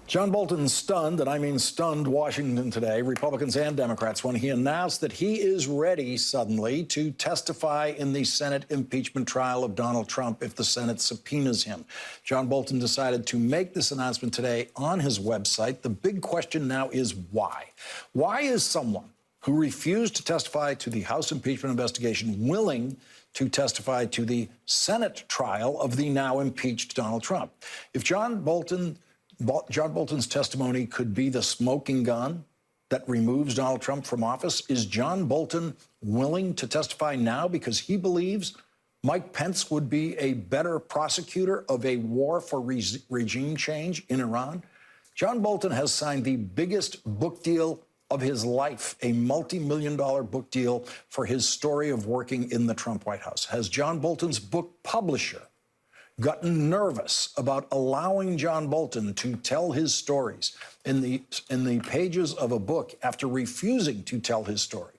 John Bolton stunned, and I mean stunned, Washington today, Republicans and Democrats, when he announced that he is ready suddenly to testify in the Senate impeachment trial of Donald Trump if the Senate subpoenas him. John Bolton decided to make this announcement today on his website. The big question now is why? Why is someone who refused to testify to the House impeachment investigation willing to testify to the Senate trial of the now impeached Donald Trump? If John Bolton's testimony could be the smoking gun that removes Donald Trump from office, is John Bolton willing to testify now because he believes Mike Pence would be a better prosecutor of a war for regime change in Iran? John Bolton has signed the biggest book deal of his life, a multi-million-dollar book deal for his story of working in the Trump White House. Has John Bolton's book publisher gotten nervous about allowing John Bolton to tell his stories in the pages of a book after refusing to tell his story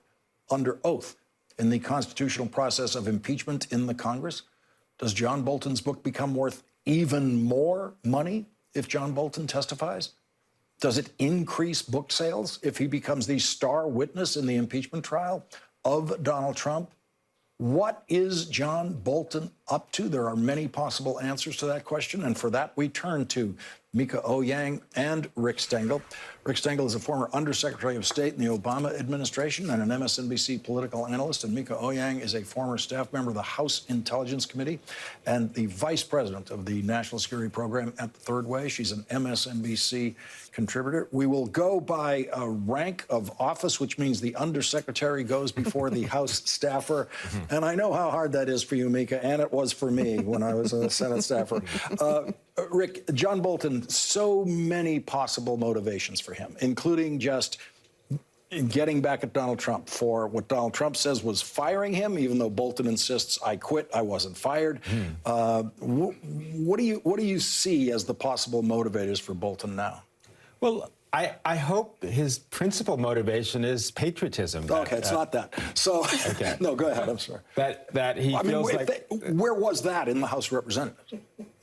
under oath in the constitutional process of impeachment in the Congress? Does John Bolton's book become worth even more money if John Bolton testifies? Does it increase book sales if he becomes the star witness in the impeachment trial of Donald Trump? What is John Bolton up to? There are many possible answers to that question, and for that we turn to Mieke Eoyang and Rick Stengel. Rick Stengel is a former Undersecretary of State in the Obama administration and an MSNBC political analyst, and Mieke Eoyang is a former staff member of the House Intelligence Committee and the Vice President of the National Security Program at the Third Way. She's an MSNBC contributor. We will go by a rank of office, which means the Undersecretary goes before the House staffer. And I know how hard that is for you, Mieke, and it was for me when I was a Senate staffer. Rick, John Bolton, so many possible motivations for him, including just getting back at Donald Trump for what Donald Trump says was firing him, even though Bolton insists, I quit, I wasn't fired. What do you see as the possible motivators for Bolton now? Well, I hope his principal motivation is patriotism. Okay, it's not that. So, okay. No, go ahead, I'm sorry. That he feels like... Where was that in the House of Representatives?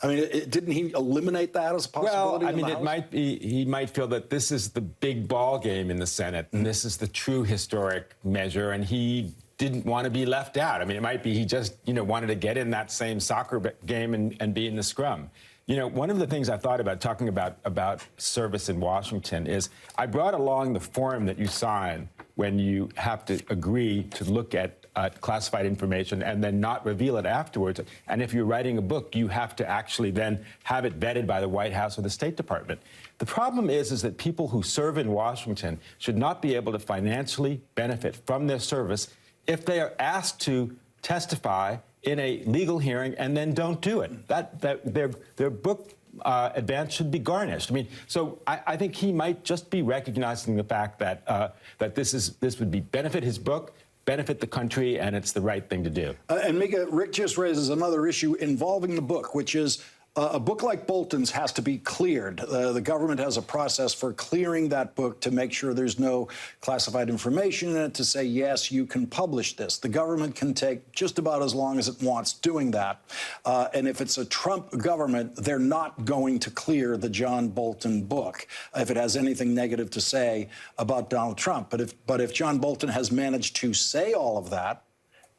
I mean, didn't he eliminate that as a possibility? Well, I mean, it might be, he might feel that this is the big ball game in the Senate, and this is the true historic measure, and he didn't want to be left out. I mean, it might be he just, wanted to get in that same soccer game and be in the scrum. One of the things I thought about talking about service in Washington is I brought along the form that you sign when you have to agree to look at classified information and then not reveal it afterwards. And if you're writing a book, you have to actually then have it vetted by the White House or the State Department. The problem is that people who serve in Washington should not be able to financially benefit from their service if they are asked to testify in a legal hearing and then don't do it. Their book advance should be garnished. I mean, so I think he might just be recognizing the fact that this would benefit his book, benefit the country, and it's the right thing to do. And Mieke, Rick just raises another issue involving the book, which is a book like Bolton's has to be cleared. The government has a process for clearing that book to make sure there's no classified information in it, to say, yes, you can publish this. The government can take just about as long as it wants doing that. And if it's a Trump government, they're not going to clear the John Bolton book if it has anything negative to say about Donald Trump. But if John Bolton has managed to say all of that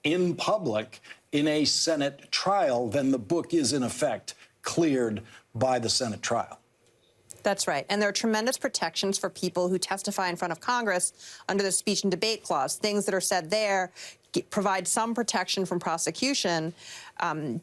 in public in a Senate trial, then the book is, in effect, cleared by the Senate trial. That's right. And there are tremendous protections for people who testify in front of Congress under the speech and debate clause. Things that are said there provide some protection from prosecution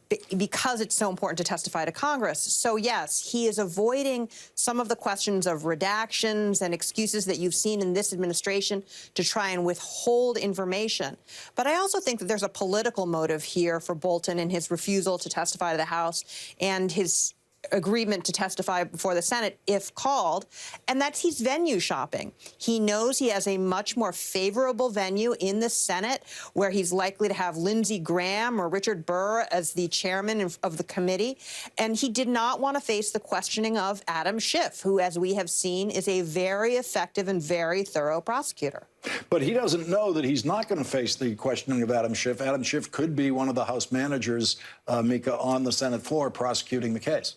because it's so important to testify to Congress. So, yes, he is avoiding some of the questions of redactions and excuses that you've seen in this administration to try and withhold information. But I also think that there's a political motive here for Bolton in his refusal to testify to the House and his agreement to testify before the Senate if called, and that's he's venue shopping. He knows he has a much more favorable venue in the Senate where he's likely to have Lindsey Graham or Richard Burr as the chairman of the committee, and he did not want to face the questioning of Adam Schiff, who, as we have seen, is a very effective and very thorough prosecutor. But he doesn't know that he's not going to face the questioning of Adam Schiff. Adam Schiff could be one of the House managers, Mieke, on the Senate floor prosecuting the case.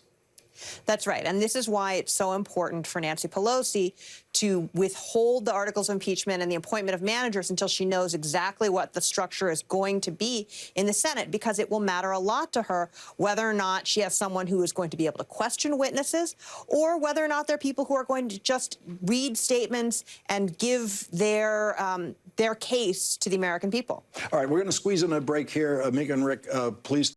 That's right. And this is why it's so important for Nancy Pelosi to withhold the articles of impeachment and the appointment of managers until she knows exactly what the structure is going to be in the Senate, because it will matter a lot to her whether or not she has someone who is going to be able to question witnesses, or whether or not there are people who are going to just read statements and give their case to the American people. All right, we're going to squeeze in a break here. Mieke and Rick, please